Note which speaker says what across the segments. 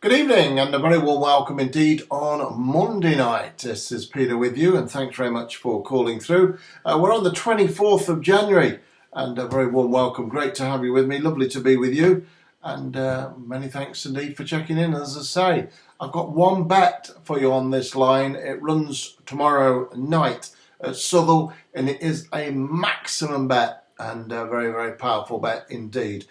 Speaker 1: Good evening and a very warm welcome indeed on Monday night. This is Peter with you and thanks very much for calling through. We're on the 24th of January and a very warm welcome. Great to have you with me. Lovely to be with you and many thanks indeed for checking in. As I say, I've got one bet for you on this line. It runs tomorrow night at Southall and it is a maximum bet. And a very, very powerful bet indeed.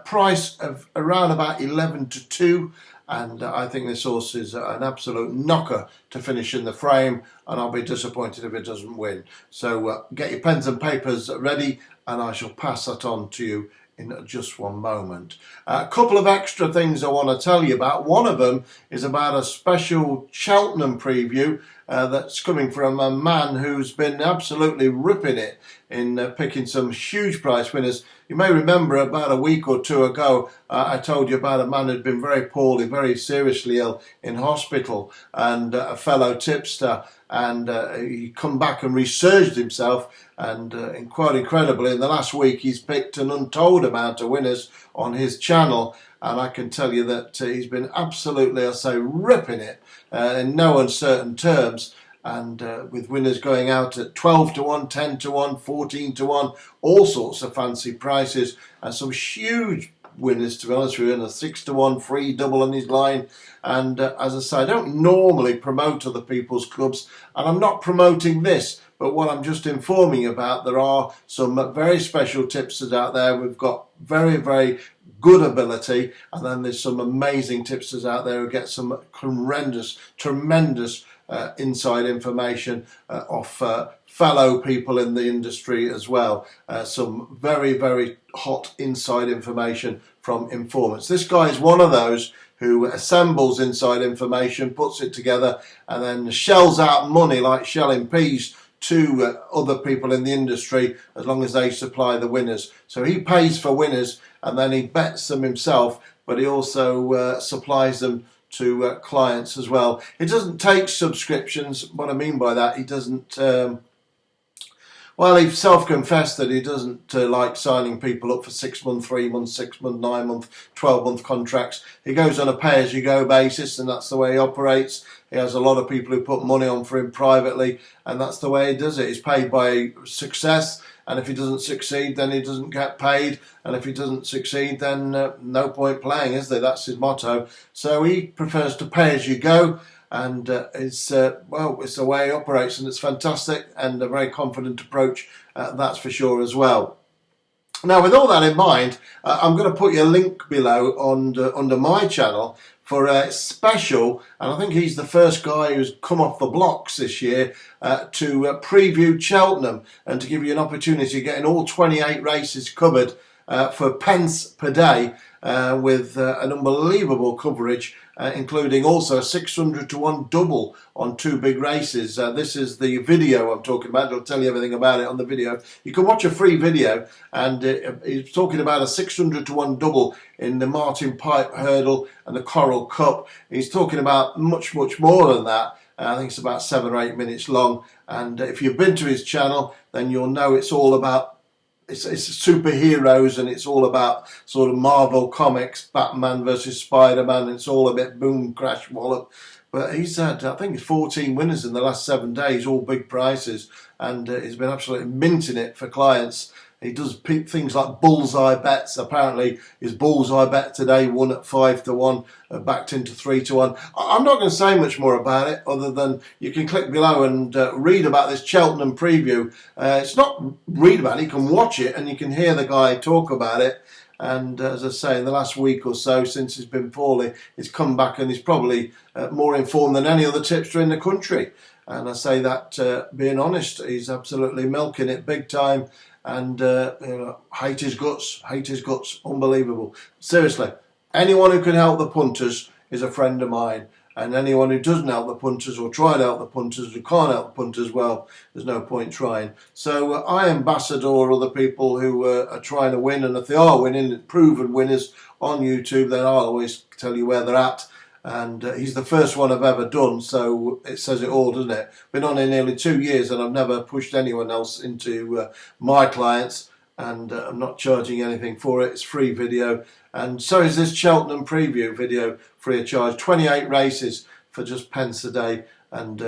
Speaker 1: Price of around about 11 to 2. And I think this horse is an absolute knocker to finish in the frame. And I'll be disappointed if it doesn't win. So get your pens and papers ready. And I shall pass that on to you in just one moment. A couple of extra things I want to tell you about. One of them is about a special Cheltenham preview that's coming from a man who's been absolutely ripping it in picking some huge price winners. You may remember about a week or two ago I told you about a man who'd been very poorly, very seriously ill in hospital, and a fellow tipster, and he come back and resurged himself, and quite incredibly in the last week he's picked an untold amount of winners on his channel. And I can tell you that he's been absolutely, I say, ripping it in no uncertain terms. And with winners going out at 12 to 1, 10 to 1, 14 to 1, all sorts of fancy prices. And some huge winners, to be honest with you, and a 6 to 1 free double on his line. And as I say, I don't normally promote other people's clubs. And I'm not promoting this. But what I'm just informing you about, there are some very special tipsters out there. We've got very, very good ability, and then there's some amazing tipsters out there who get some tremendous inside information off fellow people in the industry as well. Some very, very hot inside information from informants. This guy is one of those who assembles inside information, puts it together, and then shells out money like shelling peas to other people in the industry as long as they supply the winners. So he pays for winners and then he bets them himself, but he also supplies them to clients as well. He doesn't take subscriptions. What I mean by that, he doesn't well, he self-confessed that he doesn't like signing people up for 6 month, 3 month, 6 month, 9 month, 12-month contracts. He goes on a pay-as-you-go basis, and that's the way he operates. He has a lot of people who put money on for him privately, and that's the way he does it. He's paid by success, and if he doesn't succeed, then he doesn't get paid. And if he doesn't succeed, then no point playing, is there? That's his motto. So he prefers to pay as you go. And it's the way he operates, and it's fantastic and a very confident approach, that's for sure as well. Now, with all that in mind, I'm going to put you a link below under my channel for a special, and I think he's the first guy who's come off the blocks this year to preview Cheltenham and to give you an opportunity of getting all 28 races covered for pence per day with an unbelievable coverage. Including also a 600 to 1 double on 2 big races. This is the video I'm talking about. I'll tell you everything about it on the video. You can watch a free video, and he's talking about a 600 to 1 double in the Martin Pipe Hurdle and the Coral Cup. He's talking about much more than that. I think it's about 7 or 8 minutes long. And if you've been to his channel, then you'll know it's all about It's superheroes, and it's all about sort of Marvel comics, Batman versus Spider-Man. It's all a bit boom, crash, wallop. But he's had, I think, 14 winners in the last 7 days, all big prizes, and he's been absolutely minting it for clients. He does things like bullseye bets. Apparently, his bullseye bet today won at 5 to 1, backed into 3 to 1. I'm not going to say much more about it, other than you can click below and read about this Cheltenham preview. It's not read about it, you can watch it and you can hear the guy talk about it. And as I say, in the last week or so, since he's been poorly, he's come back and he's probably more informed than any other tipster in the country. And I say that being honest, he's absolutely milking it big time. And hate his guts, unbelievable. Seriously, anyone who can help the punters is a friend of mine, and anyone who doesn't help the punters or try to help the punters, who can't help the punters, well, there's no point trying. So I ambassador other people who are trying to win, and if they are winning, proven winners on YouTube, then I'll always tell you where they're at. And he's the first one I've ever done, so it says it all, doesn't it? Been on here nearly 2 years, and I've never pushed anyone else into my clients. and I'm not charging anything for it. It's free video, and so is this Cheltenham Preview video, free of charge. 28 races for just pence a day, and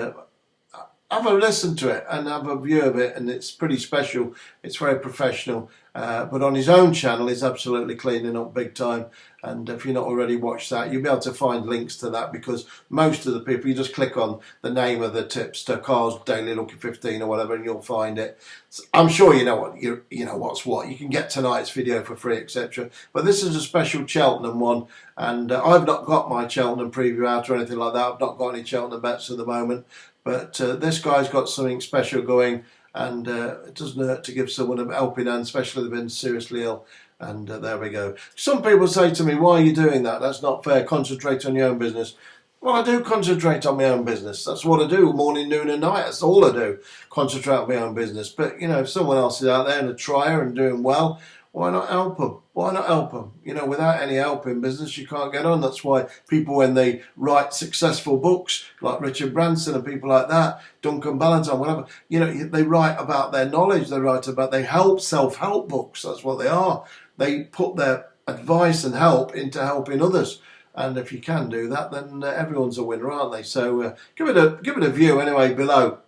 Speaker 1: have a listen to it and have a view of it, and it's pretty special. It's very professional, but on his own channel he's absolutely cleaning up big time, and if you've not already watched that, you'll be able to find links to that, because most of the people, you just click on the name of the tipster, Carl's Daily Lucky 15 or whatever, and you'll find it. So I'm sure you know what you know what's what. You can get tonight's video for free, etc. But this is a special Cheltenham one, and I've not got my Cheltenham preview out or anything like that. I've not got any Cheltenham bets at the moment. But this guy's got something special going, and it doesn't hurt to give someone a helping hand, especially if they've been seriously ill. And there we go. Some people say to me, why are you doing that? That's not fair. Concentrate on your own business. Well, I do concentrate on my own business. That's what I do, morning, noon and night. That's all I do, concentrate on my own business. But, you know, if someone else is out there and a trier and doing well, why not help them? Why not help them? You know, without any help in business, you can't get on. That's why people, when they write successful books, like Richard Branson and people like that, Duncan Ballantyne, whatever, you know, they write about their knowledge. They help, self-help books. That's what they are. They put their advice and help into helping others. And if you can do that, then everyone's a winner, aren't they? So give it a view anyway below.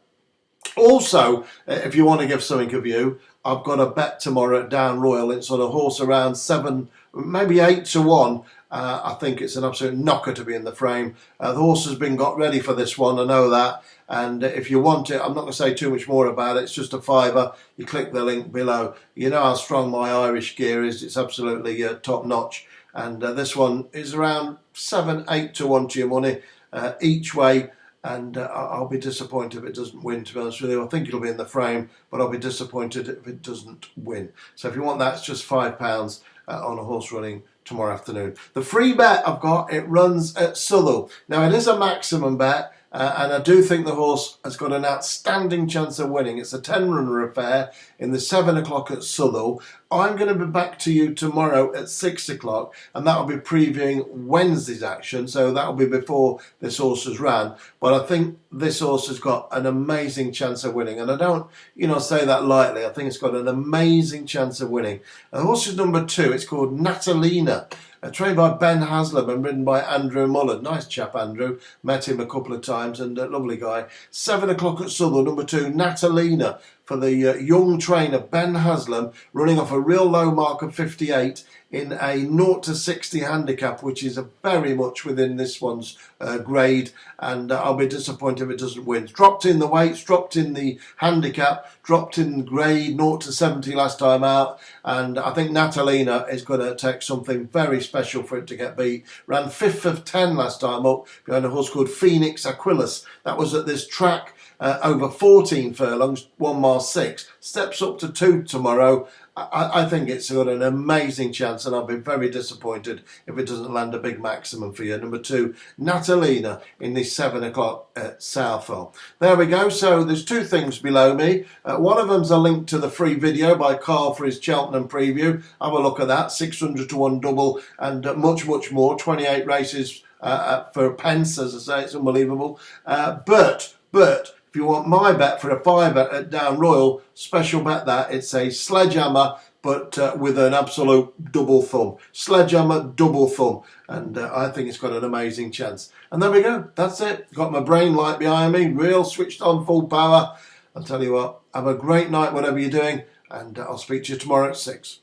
Speaker 1: Also, if you want to give something a view, I've got a bet tomorrow at Down Royal. It's on a horse around 7, maybe 8 to 1. I think it's an absolute knocker to be in the frame. The horse has been got ready for this one, I know that. And if you want it, I'm not going to say too much more about it. It's just a £5. You click the link below. You know how strong my Irish gear is. It's absolutely top notch. And this one is around 7, 8 to 1 to your money each way. And I'll be disappointed if it doesn't win, to be honest with you. I think it'll be in the frame, but I'll be disappointed if it doesn't win. So if you want that, it's just £5 on a horse running tomorrow afternoon. The free bet I've got, it runs at Southwell. Now, it is a maximum bet, and I do think the horse has got an outstanding chance of winning. It's a 10-runner affair in the 7 o'clock at Southwell. I'm going to be back to you tomorrow at 6 o'clock, and that'll be previewing Wednesday's action, so that'll be before this horse has ran. But I think this horse has got an amazing chance of winning, and I don't, say that lightly. I think it's got an amazing chance of winning. The horse is number 2. It's called Natalina. Trained by Ben Haslam and ridden by Andrew Mullen. Nice chap, Andrew. Met him a couple of times, and a lovely guy. 7 o'clock at Southwell, number 2, Natalina, for the young trainer Ben Haslam, running off a real low mark of 58 in a 0 to 60 handicap, which is very much within this one's grade, and I'll be disappointed if it doesn't win. Dropped in the weights, dropped in the handicap, dropped in grade 0 to 70 last time out, and I think Natalina is going to take something very special for it to get beat. Ran 5th of 10 last time up behind a horse called Phoenix Aquilus. That was at this track over 14 furlongs, 1 mile 6. Steps up to 2 tomorrow. I think it's got an amazing chance, and I'll be very disappointed if it doesn't land a big maximum for you. Number 2, Natalina, in the 7 o'clock at Southwell. There we go. So there's 2 things below me. One of them's a link to the free video by Carl for his Cheltenham preview. Have a look at that. 600 to 1 double and much, much more. 28 races for pence, as I say. It's unbelievable. But if you want my bet for a £5 at Down Royal, special bet that. It's a sledgehammer, but with an absolute double thumb. Sledgehammer, double thumb. And I think it's got an amazing chance. And there we go. That's it. Got my brain light behind me. Real switched on, full power. I'll tell you what, have a great night, whatever you're doing. And I'll speak to you tomorrow at 6.